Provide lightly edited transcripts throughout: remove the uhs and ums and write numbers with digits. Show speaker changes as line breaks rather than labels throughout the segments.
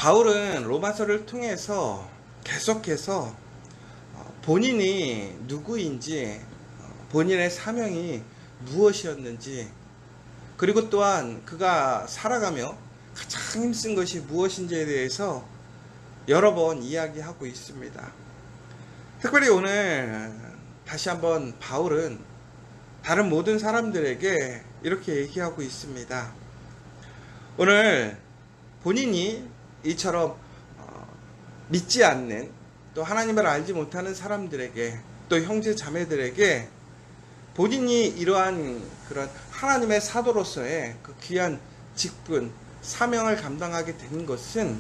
바울은 로마서를 통해서 계속해서 본인이 누구인지, 본인의 사명이 무엇이었는지, 그리고 또한 그가 살아가며 가장 힘쓴 것이 무엇인지에 대해서 여러 번 이야기하고 있습니다. 특별히 오늘 다시 한번 바울은 다른 모든 사람들에게 이렇게 얘기하고 있습니다. 오늘 본인이 이처럼 믿지 않는, 또 하나님을 알지 못하는 사람들에게, 또 형제 자매들에게 본인이 이러한 그런 하나님의 사도로서의 그 귀한 직분, 사명을 감당하게 된 것은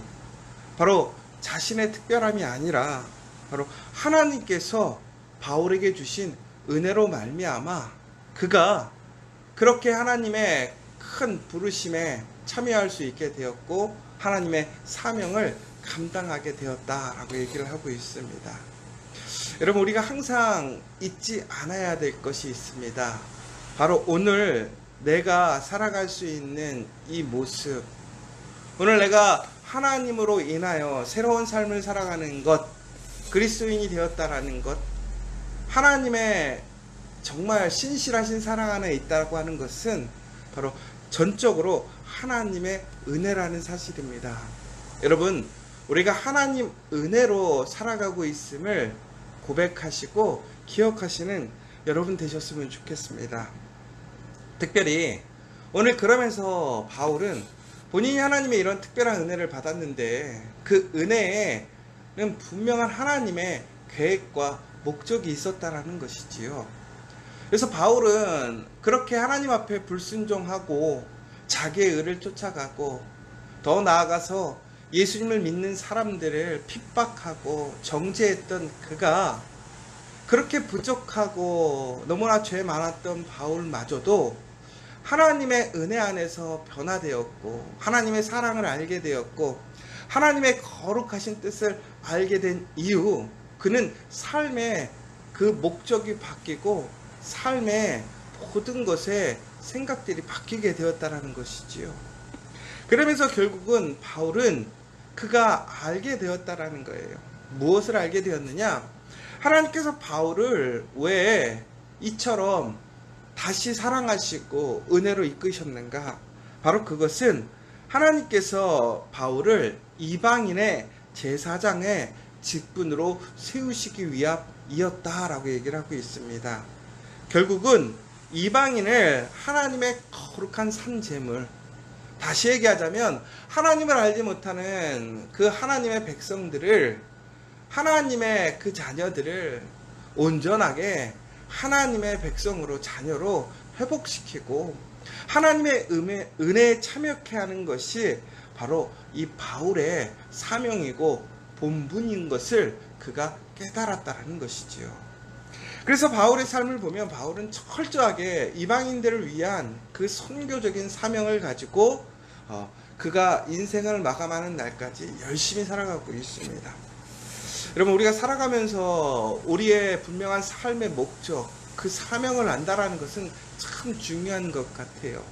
바로 자신의 특별함이 아니라 바로 하나님께서 바울에게 주신 은혜로 말미암아 그가 그렇게 하나님의 큰 부르심에 참여할 수 있게 되었고 하나님의 사명을 감당하게 되었다라고 얘기를 하고 있습니다. 여러분, 우리가 항상 잊지 않아야 될 것이 있습니다. 바로 오늘 내가 살아갈 수 있는 이 모습, 오늘 내가 하나님으로 인하여 새로운 삶을 살아가는 것, 그리스도인이 되었다라는 것, 하나님의 정말 신실하신 사랑 안에 있다고 하는 것은 바로 전적으로 하나님의 은혜라는 사실입니다. 여러분, 우리가 하나님 은혜로 살아가고 있음을 고백하시고 기억하시는 여러분 되셨으면 좋겠습니다. 특별히 오늘 그러면서 바울은 본인이 하나님의 이런 특별한 은혜를 받았는데 그 은혜에는 분명한 하나님의 계획과 목적이 있었다라는 것이지요. 그래서 바울은 그렇게 하나님 앞에 불순종하고 자기의 의를 쫓아가고 더 나아가서 예수님을 믿는 사람들을 핍박하고 정죄했던 그가 그렇게 부족하고 너무나 죄 많았던 바울마저도 하나님의 은혜 안에서 변화되었고 하나님의 사랑을 알게 되었고 하나님의 거룩하신 뜻을 알게 된 이후 그는 삶의 그 목적이 바뀌고 삶의 모든 것에 생각들이 바뀌게 되었다는 것이지요. 그러면서 결국은 바울은 그가 알게 되었다라는 거예요. 무엇을 알게 되었느냐? 하나님께서 바울을 왜 이처럼 다시 사랑하시고 은혜로 이끄셨는가? 바로 그것은 하나님께서 바울을 이방인의 제사장의 직분으로 세우시기 위함이었다라고 얘기를 하고 있습니다. 결국은 이방인을 하나님의 거룩한 산제물, 다시 얘기하자면 하나님을 알지 못하는 그 하나님의 백성들을, 하나님의 그 자녀들을 온전하게 하나님의 백성으로, 자녀로 회복시키고 하나님의 은혜에 참여케 하는 것이 바로 이 바울의 사명이고 본분인 것을 그가 깨달았다는 것이지요. 그래서 바울의 삶을 보면 바울은 철저하게 이방인들을 위한 그 선교적인 사명을 가지고 그가 인생을 마감하는 날까지 열심히 살아가고 있습니다. 여러분, 우리가 살아가면서 우리의 분명한 삶의 목적, 그 사명을 안다라는 것은 참 중요한 것 같아요.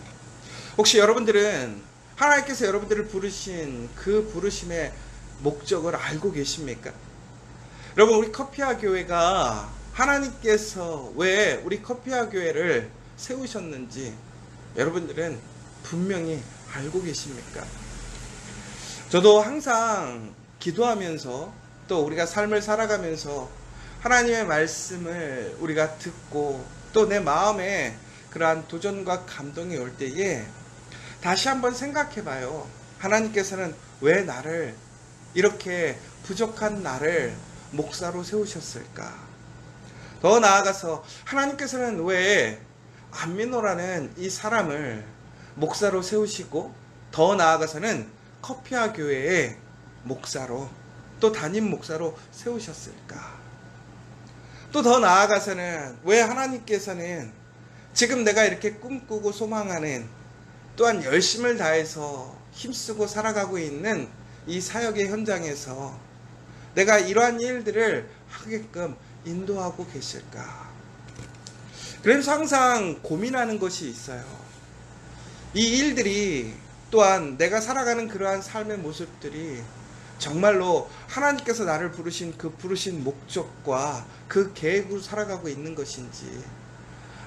혹시 여러분들은 하나님께서 여러분들을 부르신 그 부르심의 목적을 알고 계십니까? 여러분, 우리 커피아 교회가 하나님께서 왜 우리 커피아 교회를 세우셨는지 여러분들은 분명히 알고 계십니까? 저도 항상 기도하면서 또 우리가 삶을 살아가면서 하나님의 말씀을 우리가 듣고 또 내 마음에 그러한 도전과 감동이 올 때에 다시 한번 생각해 봐요. 하나님께서는 왜 나를, 이렇게 부족한 나를 목사로 세우셨을까? 더 나아가서 하나님께서는 왜 안민호라는 이 사람을 목사로 세우시고 더 나아가서는 커피아 교회의 목사로, 또 담임 목사로 세우셨을까? 또 더 나아가서는 왜 하나님께서는 지금 내가 이렇게 꿈꾸고 소망하는, 또한 열심을 다해서 힘쓰고 살아가고 있는 이 사역의 현장에서 내가 이러한 일들을 하게끔 인도하고 계실까? 그래서 항상 고민하는 것이 있어요. 이 일들이, 또한 내가 살아가는 그러한 삶의 모습들이 정말로 하나님께서 나를 부르신 그 부르신 목적과 그 계획으로 살아가고 있는 것인지,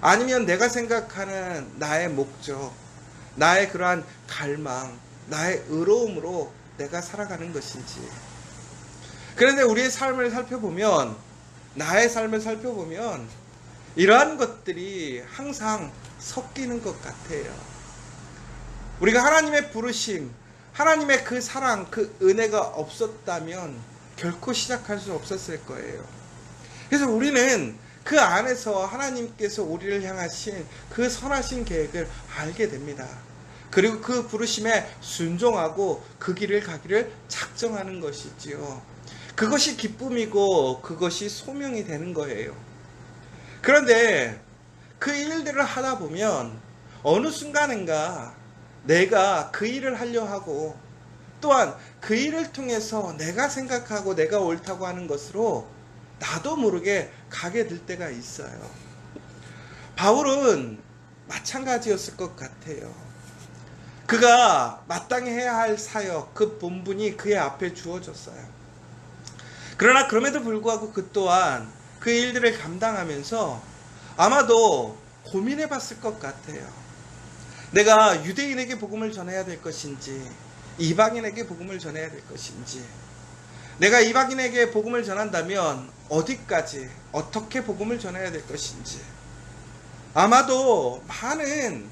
아니면 내가 생각하는 나의 목적, 나의 그러한 갈망, 나의 의로움으로 내가 살아가는 것인지. 그런데 우리의 삶을 살펴보면, 나의 삶을 살펴보면 이러한 것들이 항상 섞이는 것 같아요. 우리가 하나님의 부르심, 하나님의 그 사랑, 그 은혜가 없었다면 결코 시작할 수 없었을 거예요. 그래서 우리는 그 안에서 하나님께서 우리를 향하신 그 선하신 계획을 알게 됩니다. 그리고 그 부르심에 순종하고 그 길을 가기를 작정하는 것이지요. 그것이 기쁨이고 그것이 소명이 되는 거예요. 그런데 그 일들을 하다 보면 어느 순간인가 내가 그 일을 하려 하고, 또한 그 일을 통해서 내가 생각하고 내가 옳다고 하는 것으로 나도 모르게 가게 될 때가 있어요. 바울은 마찬가지였을 것 같아요. 그가 마땅히 해야 할 사역, 그 본분이 그의 앞에 주어졌어요. 그러나 그럼에도 불구하고 그 또한 그 일들을 감당하면서 아마도 고민해 봤을 것 같아요. 내가 유대인에게 복음을 전해야 될 것인지, 이방인에게 복음을 전해야 될 것인지, 내가 이방인에게 복음을 전한다면 어디까지, 어떻게 복음을 전해야 될 것인지, 아마도 많은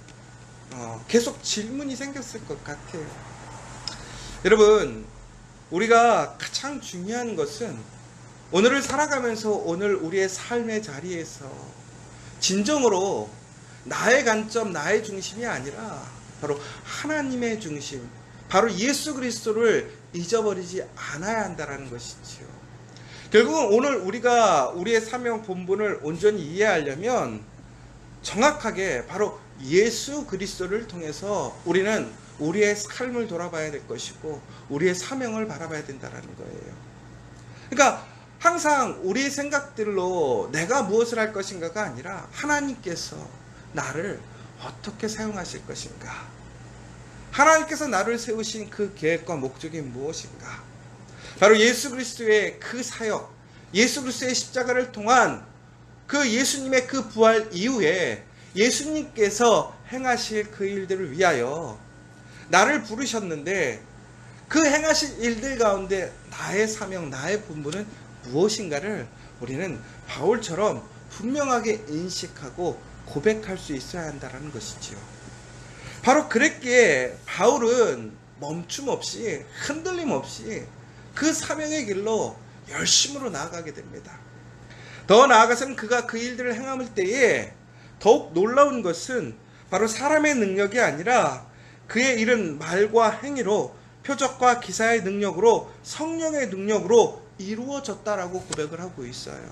계속 질문이 생겼을 것 같아요. 여러분, 우리가 가장 중요한 것은 오늘을 살아가면서 오늘 우리의 삶의 자리에서 진정으로 나의 관점, 나의 중심이 아니라 바로 하나님의 중심, 바로 예수 그리스도를 잊어버리지 않아야 한다는 것이지요. 결국은 오늘 우리가 우리의 사명 본분을 온전히 이해하려면 정확하게 바로 예수 그리스도를 통해서 우리는 우리의 삶을 돌아봐야 될 것이고 우리의 사명을 바라봐야 된다는 거예요. 그러니까 항상 우리의 생각들로 내가 무엇을 할 것인가가 아니라 하나님께서 나를 어떻게 사용하실 것인가, 하나님께서 나를 세우신 그 계획과 목적이 무엇인가, 바로 예수 그리스도의 그 사역, 예수 그리스도의 십자가를 통한 그 예수님의 그 부활 이후에 예수님께서 행하실 그 일들을 위하여 나를 부르셨는데, 그 행하실 일들 가운데 나의 사명, 나의 본분은 무엇인가를 우리는 바울처럼 분명하게 인식하고 고백할 수 있어야 한다는 것이지요. 바로 그랬기에 바울은 멈춤 없이, 흔들림 없이 그 사명의 길로 열심으로 나아가게 됩니다. 더 나아가서는 그가 그 일들을 행함을 때에 더욱 놀라운 것은 바로 사람의 능력이 아니라 그의 일은 말과 행위로, 표적과 기사의 능력으로, 성령의 능력으로 이루어졌다라고 고백을 하고 있어요.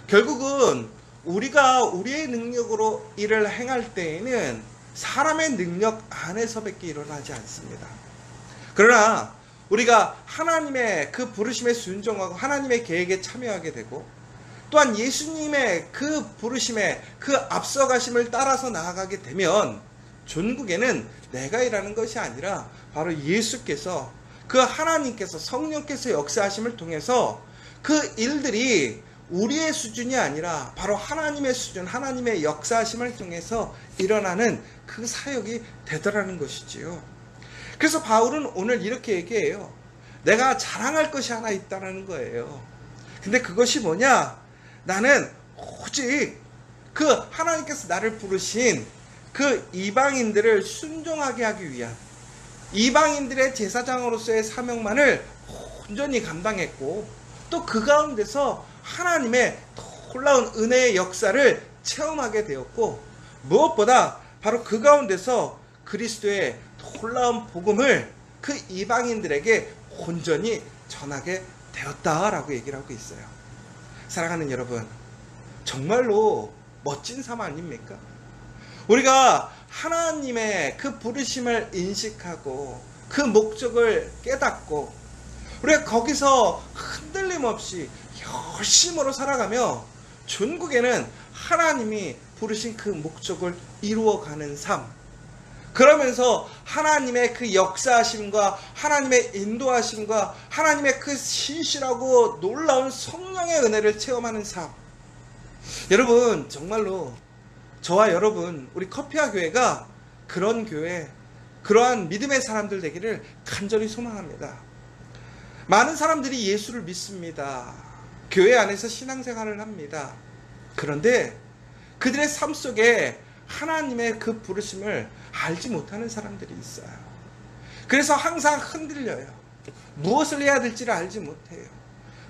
결국은 우리가 우리의 능력으로 일을 행할 때에는 사람의 능력 안에서밖에 일어나지 않습니다. 그러나 우리가 하나님의 그 부르심에 순종하고 하나님의 계획에 참여하게 되고, 또한 예수님의 그 부르심에 그 앞서가심을 따라서 나아가게 되면 전국에는 내가 일하는 것이 아니라 바로 예수께서, 그 하나님께서, 성령께서 역사하심을 통해서 그 일들이 우리의 수준이 아니라 바로 하나님의 수준, 하나님의 역사하심을 통해서 일어나는 그 사역이 되더라는 것이지요. 그래서 바울은 오늘 이렇게 얘기해요. 내가 자랑할 것이 하나 있다는 거예요. 근데 그것이 뭐냐? 나는 오직 그 하나님께서 나를 부르신 그 이방인들을 순종하게 하기 위한, 이방인들의 제사장으로서의 사명만을 온전히 감당했고, 또 그 가운데서 하나님의 놀라운 은혜의 역사를 체험하게 되었고, 무엇보다 바로 그 가운데서 그리스도의 놀라운 복음을 그 이방인들에게 온전히 전하게 되었다라고 얘기를 하고 있어요. 사랑하는 여러분, 정말로 멋진 삶 아닙니까? 우리가 하나님의 그 부르심을 인식하고 그 목적을 깨닫고 우리가 거기서 흔들림 없이 열심으로 살아가며 전국에는 하나님이 부르신 그 목적을 이루어가는 삶, 그러면서 하나님의 그 역사하심과 하나님의 인도하심과 하나님의 그 신실하고 놀라운 성령의 은혜를 체험하는 삶. 여러분, 정말로 저와 여러분, 우리 커피와 교회가 그런 교회, 그러한 믿음의 사람들 되기를 간절히 소망합니다. 많은 사람들이 예수를 믿습니다. 교회 안에서 신앙생활을 합니다. 그런데 그들의 삶 속에 하나님의 그 부르심을 알지 못하는 사람들이 있어요. 그래서 항상 흔들려요. 무엇을 해야 될지를 알지 못해요.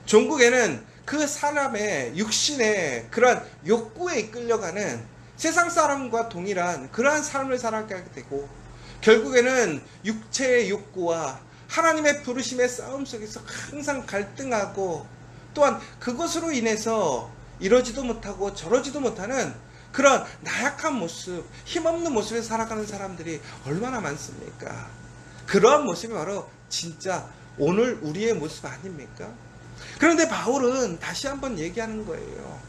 종국에는 그 사람의 육신의 그러한 욕구에 이끌려가는 세상 사람과 동일한 그러한 삶을 살아가게 되고, 결국에는 육체의 욕구와 하나님의 부르심의 싸움 속에서 항상 갈등하고, 또한 그것으로 인해서 이러지도 못하고 저러지도 못하는 그런 나약한 모습, 힘없는 모습에 살아가는 사람들이 얼마나 많습니까? 그러한 모습이 바로 진짜 오늘 우리의 모습 아닙니까? 그런데 바울은 다시 한번 얘기하는 거예요.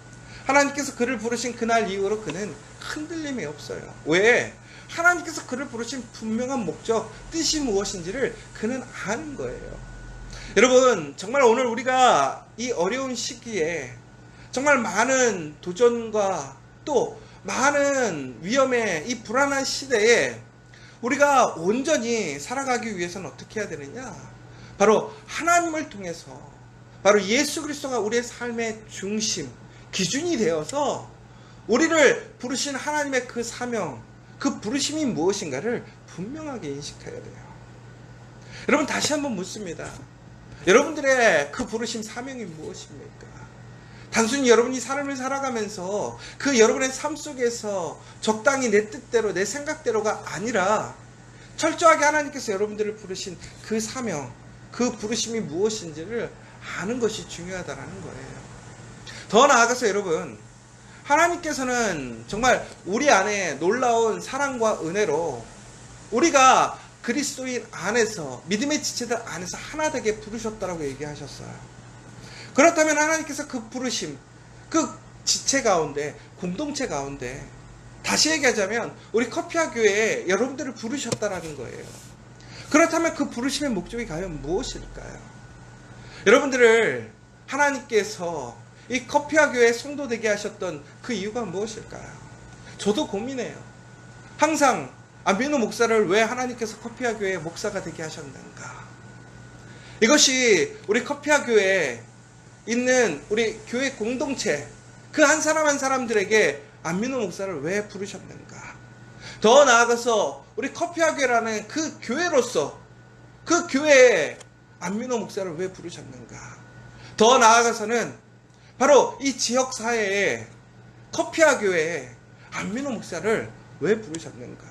하나님께서 그를 부르신 그날 이후로 그는 흔들림이 없어요. 왜? 하나님께서 그를 부르신 분명한 목적, 뜻이 무엇인지를 그는 아는 거예요. 여러분, 정말 오늘 우리가 이 어려운 시기에 정말 많은 도전과 또 많은 위험의 이 불안한 시대에 우리가 온전히 살아가기 위해서는 어떻게 해야 되느냐? 바로 하나님을 통해서, 바로 예수 그리스도가 우리의 삶의 중심, 기준이 되어서 우리를 부르신 하나님의 그 사명, 그 부르심이 무엇인가를 분명하게 인식해야 돼요. 여러분, 다시 한번 묻습니다. 여러분들의 그 부르심 사명이 무엇입니까? 단순히 여러분이 삶을 살아가면서 그 여러분의 삶 속에서 적당히 내 뜻대로 내 생각대로가 아니라 철저하게 하나님께서 여러분들을 부르신 그 사명, 그 부르심이 무엇인지를 아는 것이 중요하다는 거예요. 더 나아가서 여러분, 하나님께서는 정말 우리 안에 놀라운 사랑과 은혜로 우리가 그리스도인 안에서, 믿음의 지체들 안에서 하나 되게 부르셨다라고 얘기하셨어요. 그렇다면 하나님께서 그 부르심, 그 지체 가운데, 공동체 가운데, 다시 얘기하자면 우리 커피와 교회에 여러분들을 부르셨다라는 거예요. 그렇다면 그 부르심의 목적이 과연 무엇일까요? 여러분들을 하나님께서 이 커피와 교회의 성도 되게 하셨던 그 이유가 무엇일까요? 저도 고민해요. 항상 안민호 목사를 왜 하나님께서 커피와 교회의 목사가 되게 하셨는가? 이것이 우리 커피와 교회에 있는 우리 교회 공동체, 그 한 사람 한 사람들에게 안민호 목사를 왜 부르셨는가? 더 나아가서 우리 커피와 교회라는 그 교회로서 그 교회에 안민호 목사를 왜 부르셨는가? 더 나아가서는 바로 이 지역 사회에 커피와 교회에 안민호 목사를 왜 부르셨는가?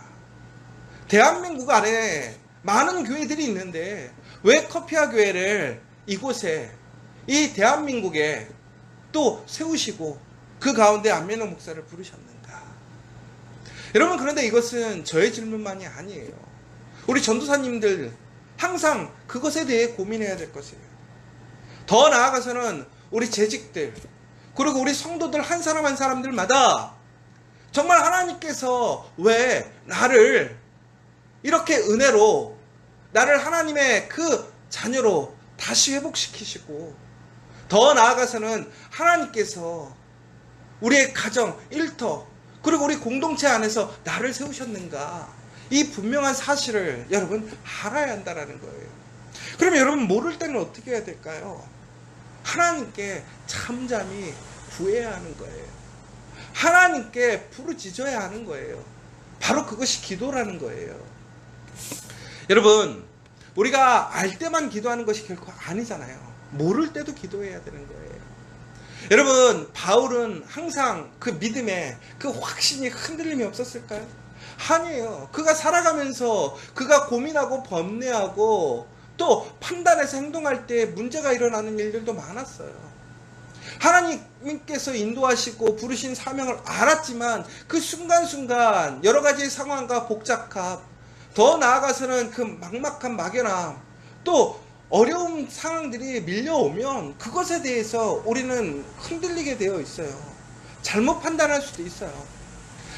대한민국 안에 많은 교회들이 있는데 왜 커피와 교회를 이곳에, 이 대한민국에 또 세우시고 그 가운데 안민호 목사를 부르셨는가? 여러분, 그런데 이것은 저의 질문만이 아니에요. 우리 전도사님들 항상 그것에 대해 고민해야 될 것이에요. 더 나아가서는 우리 재직들, 그리고 우리 성도들 한 사람 한 사람들마다 정말 하나님께서 왜 나를 이렇게 은혜로, 나를 하나님의 그 자녀로 다시 회복시키시고, 더 나아가서는 하나님께서 우리의 가정, 일터, 그리고 우리 공동체 안에서 나를 세우셨는가? 이 분명한 사실을 여러분 알아야 한다는 거예요. 그러면 여러분 모를 때는 어떻게 해야 될까요? 하나님께 잠잠히 구해야 하는 거예요. 하나님께 부르짖어야 하는 거예요. 바로 그것이 기도라는 거예요. 여러분, 우리가 알 때만 기도하는 것이 결코 아니잖아요. 모를 때도 기도해야 되는 거예요. 여러분, 바울은 항상 그 믿음에 그 확신이 흔들림이 없었을까요? 아니에요. 그가 살아가면서 그가 고민하고 번뇌하고 또 판단해서 행동할 때 문제가 일어나는 일들도 많았어요. 하나님께서 인도하시고 부르신 사명을 알았지만 그 순간순간 여러 가지 상황과 복잡함, 더 나아가서는 그 막막한 막연함, 또 어려운 상황들이 밀려오면 그것에 대해서 우리는 흔들리게 되어 있어요. 잘못 판단할 수도 있어요.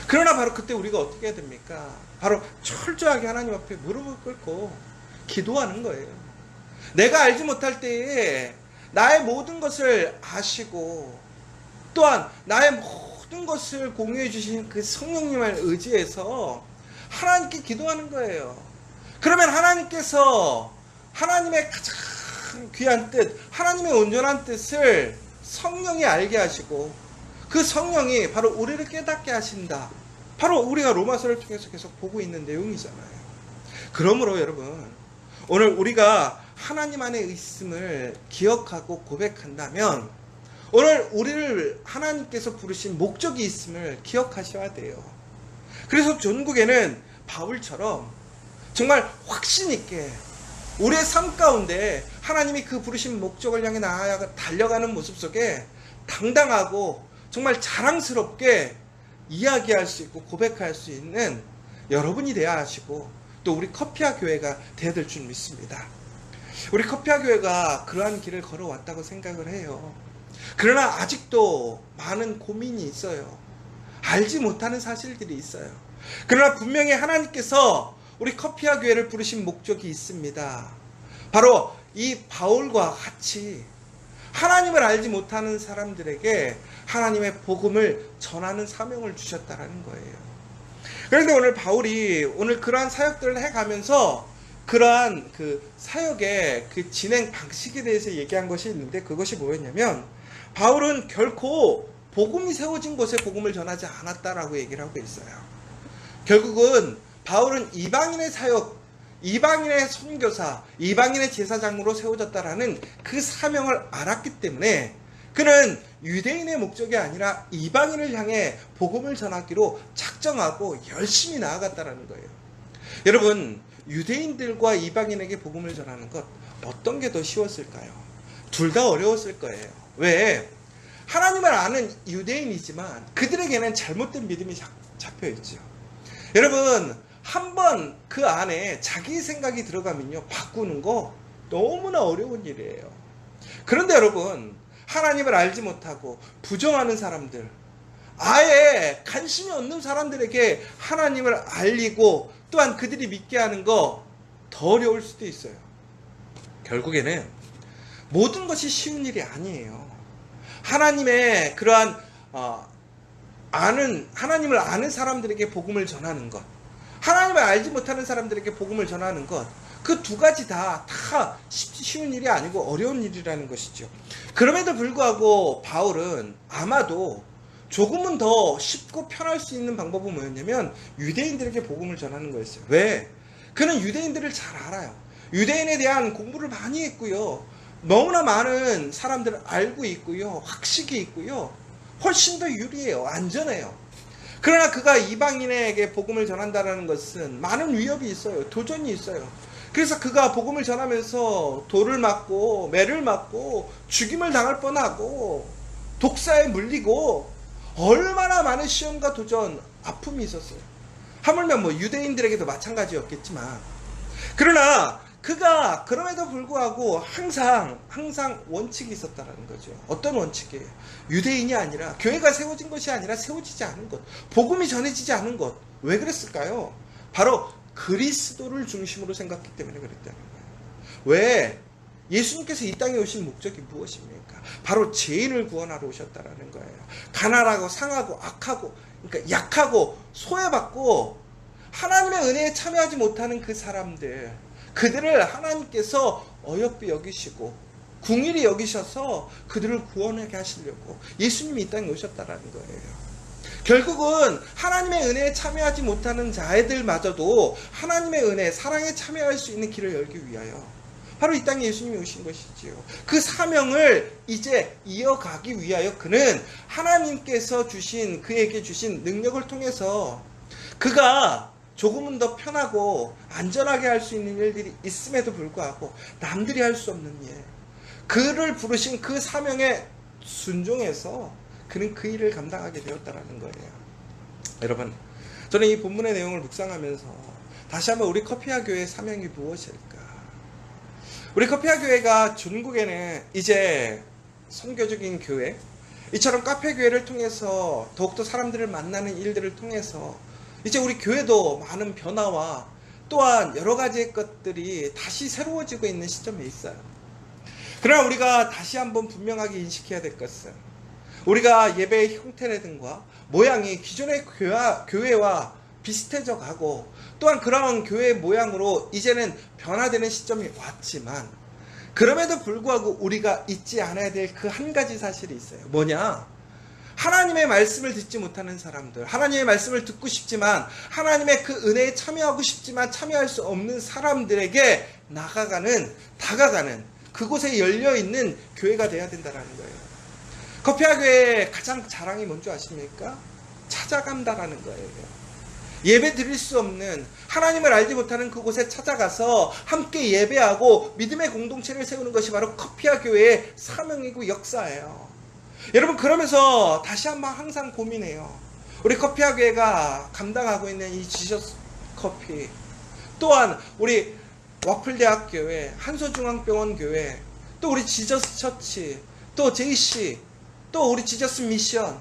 그러나 바로 그때 우리가 어떻게 해야 됩니까? 바로 철저하게 하나님 앞에 무릎을 꿇고 기도하는 거예요. 내가 알지 못할 때에 나의 모든 것을 아시고 또한 나의 모든 것을 공유해 주신 그 성령님을 의지해서 하나님께 기도하는 거예요. 그러면 하나님께서 하나님의 가장 귀한 뜻, 하나님의 온전한 뜻을 성령이 알게 하시고 그 성령이 바로 우리를 깨닫게 하신다. 바로 우리가 로마서를 통해서 계속 보고 있는 내용이잖아요. 그러므로 여러분, 오늘 우리가 하나님 안에 있음을 기억하고 고백한다면 오늘 우리를 하나님께서 부르신 목적이 있음을 기억하셔야 돼요. 그래서 전국에는 바울처럼 정말 확신 있게 우리의 삶 가운데 하나님이 그 부르신 목적을 향해 달려가는 모습 속에 당당하고 정말 자랑스럽게 이야기할 수 있고 고백할 수 있는 여러분이 되어야 하시고 또 우리 커피아 교회가 되어야 될 줄 믿습니다. 우리 커피아 교회가 그러한 길을 걸어왔다고 생각을 해요. 그러나 아직도 많은 고민이 있어요. 알지 못하는 사실들이 있어요. 그러나 분명히 하나님께서 우리 커피아 교회를 부르신 목적이 있습니다. 바로 이 바울과 같이 하나님을 알지 못하는 사람들에게 하나님의 복음을 전하는 사명을 주셨다라는 거예요. 그런데 오늘 바울이 오늘 그러한 사역들을 해가면서 그러한 그 사역의 그 진행 방식에 대해서 얘기한 것이 있는데 그것이 뭐였냐면 바울은 결코 복음이 세워진 곳에 복음을 전하지 않았다라고 얘기를 하고 있어요. 결국은 바울은 이방인의 사역, 이방인의 선교사, 이방인의 제사장으로 세워졌다라는 그 사명을 알았기 때문에 그는 유대인의 목적이 아니라 이방인을 향해 복음을 전하기로 작정하고 열심히 나아갔다라는 거예요. 여러분, 유대인들과 이방인에게 복음을 전하는 것 어떤 게 더 쉬웠을까요? 둘 다 어려웠을 거예요. 왜? 하나님을 아는 유대인이지만 그들에게는 잘못된 믿음이 잡혀있죠. 여러분, 한번 그 안에 자기 생각이 들어가면요, 바꾸는 거 너무나 어려운 일이에요. 그런데 여러분, 하나님을 알지 못하고 부정하는 사람들, 아예 관심이 없는 사람들에게 하나님을 알리고 또한 그들이 믿게 하는 거 더 어려울 수도 있어요. 결국에는 모든 것이 쉬운 일이 아니에요. 하나님의 그러한 하나님을 아는 사람들에게 복음을 전하는 것, 하나님을 알지 못하는 사람들에게 복음을 전하는 것, 그 두 가지 다 쉬운 일이 아니고 어려운 일이라는 것이죠. 그럼에도 불구하고 바울은 아마도 조금은 더 쉽고 편할 수 있는 방법은 뭐였냐면 유대인들에게 복음을 전하는 거였어요. 왜? 그는 유대인들을 잘 알아요. 유대인에 대한 공부를 많이 했고요. 너무나 많은 사람들을 알고 있고요. 학식이 있고요. 훨씬 더 유리해요. 안전해요. 그러나 그가 이방인에게 복음을 전한다는 것은 많은 위협이 있어요. 도전이 있어요. 그래서 그가 복음을 전하면서 돌을 맞고 매를 맞고 죽임을 당할 뻔하고 독사에 물리고 얼마나 많은 시험과 도전, 아픔이 있었어요. 하물며 유대인들에게도 마찬가지였겠지만, 그러나 그가 그럼에도 불구하고 항상 원칙이 있었다는 거죠. 어떤 원칙이에요? 유대인이 아니라, 교회가 세워진 것이 아니라 세워지지 않은 것, 복음이 전해지지 않은 것. 왜 그랬을까요? 바로 그리스도를 중심으로 생각했기 때문에 그랬다는 거예요. 왜? 예수님께서 이 땅에 오신 목적이 무엇입니까? 바로 죄인을 구원하러 오셨다라는 거예요. 가난하고 상하고 악하고, 그러니까 약하고 소외받고 하나님의 은혜에 참여하지 못하는 그 사람들, 그들을 하나님께서 어여삐 여기시고 궁일이 여기셔서 그들을 구원하게 하시려고 예수님이 이 땅에 오셨다라는 거예요. 결국은 하나님의 은혜에 참여하지 못하는 자애들마저도 하나님의 은혜, 사랑에 참여할 수 있는 길을 열기 위하여 바로 이 땅에 예수님이 오신 것이지요. 그 사명을 이제 이어가기 위하여 그는 하나님께서 그에게 주신 능력을 통해서 그가 조금은 더 편하고 안전하게 할 수 있는 일들이 있음에도 불구하고 남들이 할 수 없는 일, 그를 부르신 그 사명에 순종해서 그는 그 일을 감당하게 되었다는 거예요. 여러분, 저는 이 본문의 내용을 묵상하면서 다시 한번 우리 커피아 교회의 사명이 무엇일까? 우리 커피아 교회가 전국에는 이제 선교적인 교회, 이처럼 카페 교회를 통해서 더욱더 사람들을 만나는 일들을 통해서 이제 우리 교회도 많은 변화와 또한 여러 가지의 것들이 다시 새로워지고 있는 시점에 있어요. 그러나 우리가 다시 한번 분명하게 인식해야 될 것은 우리가 예배의 형태라든가 모양이 기존의 교회와 비슷해져 가고 또한 그런 교회의 모양으로 이제는 변화되는 시점이 왔지만 그럼에도 불구하고 우리가 잊지 않아야 될 그 한 가지 사실이 있어요. 뭐냐? 하나님의 말씀을 듣지 못하는 사람들, 하나님의 말씀을 듣고 싶지만 하나님의 그 은혜에 참여하고 싶지만 참여할 수 없는 사람들에게 다가가는 그곳에 열려있는 교회가 돼야 된다는 거예요. 커피아 교회의 가장 자랑이 뭔지 아십니까? 찾아간다라는 거예요. 예배 드릴 수 없는 하나님을 알지 못하는 그곳에 찾아가서 함께 예배하고 믿음의 공동체를 세우는 것이 바로 커피아 교회의 사명이고 역사예요. 여러분, 그러면서 다시 한번 항상 고민해요. 우리 커피아 교회가 감당하고 있는 이 지저스 커피, 또한 우리 와플대학교회, 한소중앙병원 교회, 또 우리 지저스 처치, 또 JC, 또 우리 지저스 미션,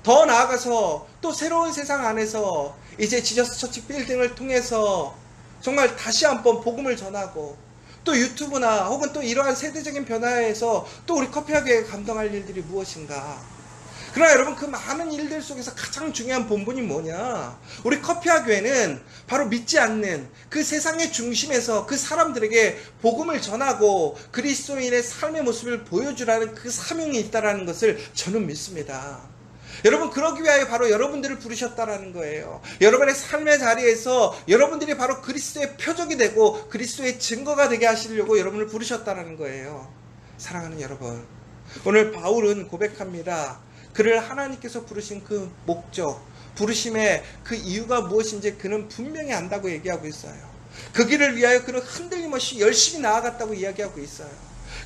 더 나아가서 또 새로운 세상 안에서 이제 지저스 처치 빌딩을 통해서 정말 다시 한번 복음을 전하고 또 유튜브나 혹은 또 이러한 세대적인 변화에서 또 우리 커피아 교회가 감당할 일들이 무엇인가. 그러나 여러분, 그 많은 일들 속에서 가장 중요한 본분이 뭐냐? 우리 커피아 교회는 바로 믿지 않는 그 세상의 중심에서 그 사람들에게 복음을 전하고 그리스도인의 삶의 모습을 보여주라는 그 사명이 있다는 것을 저는 믿습니다. 여러분, 그러기 위하여 바로 여러분들을 부르셨다라는 거예요. 여러분의 삶의 자리에서 여러분들이 바로 그리스도의 표적이 되고 그리스도의 증거가 되게 하시려고 여러분을 부르셨다라는 거예요. 사랑하는 여러분, 오늘 바울은 고백합니다. 그를 하나님께서 부르신 그 목적, 부르심의 그 이유가 무엇인지 그는 분명히 안다고 얘기하고 있어요. 그 길을 위하여 그는 흔들림 없이 열심히 나아갔다고 이야기하고 있어요.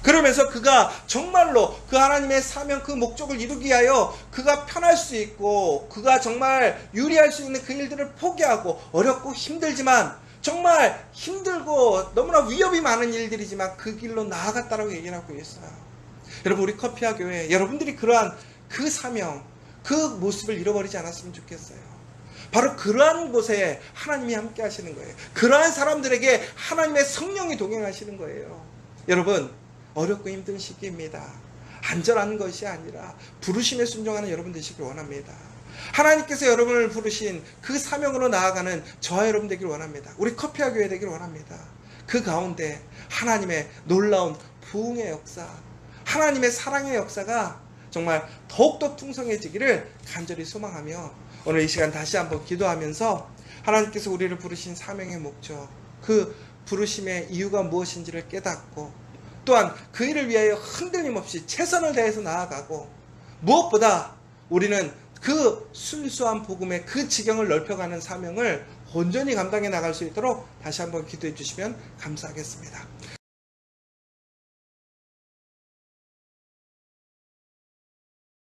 그러면서 그가 정말로 그 하나님의 사명, 그 목적을 이루기 위하여 그가 편할 수 있고 그가 정말 유리할 수 있는 그 일들을 포기하고 어렵고 힘들지만 정말 힘들고 너무나 위협이 많은 일들이지만 그 길로 나아갔다라고 얘기를 하고 있어요. 여러분, 우리 커피아 교회, 여러분들이 그러한 그 사명, 그 모습을 잃어버리지 않았으면 좋겠어요. 바로 그러한 곳에 하나님이 함께 하시는 거예요. 그러한 사람들에게 하나님의 성령이 동행하시는 거예요. 여러분, 어렵고 힘든 시기입니다. 안전한 것이 아니라 부르심에 순종하는 여러분 되시길 원합니다. 하나님께서 여러분을 부르신 그 사명으로 나아가는 저와 여러분 되길 원합니다. 우리 커피아 교회 되길 원합니다. 그 가운데 하나님의 놀라운 부흥의 역사, 하나님의 사랑의 역사가 정말 더욱더 풍성해지기를 간절히 소망하며 오늘 이 시간 다시 한번 기도하면서 하나님께서 우리를 부르신 사명의 목적, 그 부르심의 이유가 무엇인지를 깨닫고 또한 그 일을 위하여 흔들림 없이 최선을 다해서 나아가고 무엇보다 우리는 그 순수한 복음의 그 지경을 넓혀가는 사명을 온전히 감당해 나갈 수 있도록 다시 한번 기도해 주시면 감사하겠습니다.